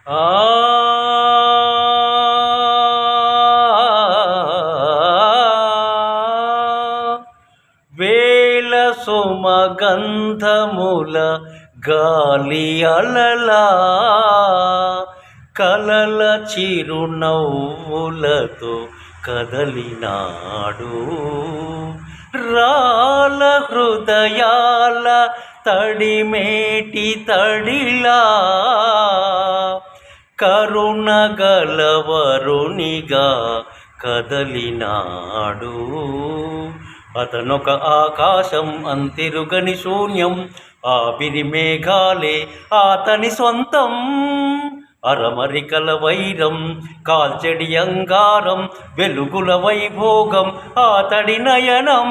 ఆ వేల సుమగంధముల గాలి అలలా కలల చిరునవ్వులతో కదలినాడు రాల హృదయాల తడిమేటి తడిలా కరుణ గలవరునిగా కదలినాడు అతనొక ఆకాశం అంతిరుగని శూన్యం ఆవిరి మేఘాలే అతని సొంతం అరమరికల వైరం కాల్చెడి అంగారం వెలుగుల వైభోగం అతడి నయనం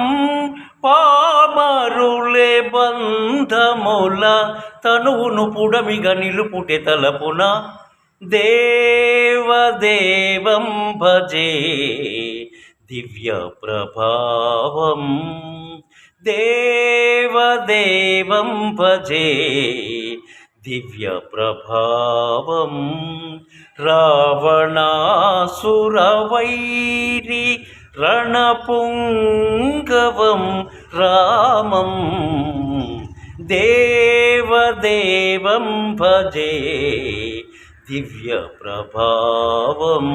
పామరులే బంధముల తనువును పుడమిగా నిలుపుటె తలపున దేవదేవం భజే దివ్య ప్రభావం దేవదేవం భజే దివ్య ప్రభావం రావణాసురవైరి రణపుంగవం రామం దేవదేవం భజే దివ్య ప్రభావం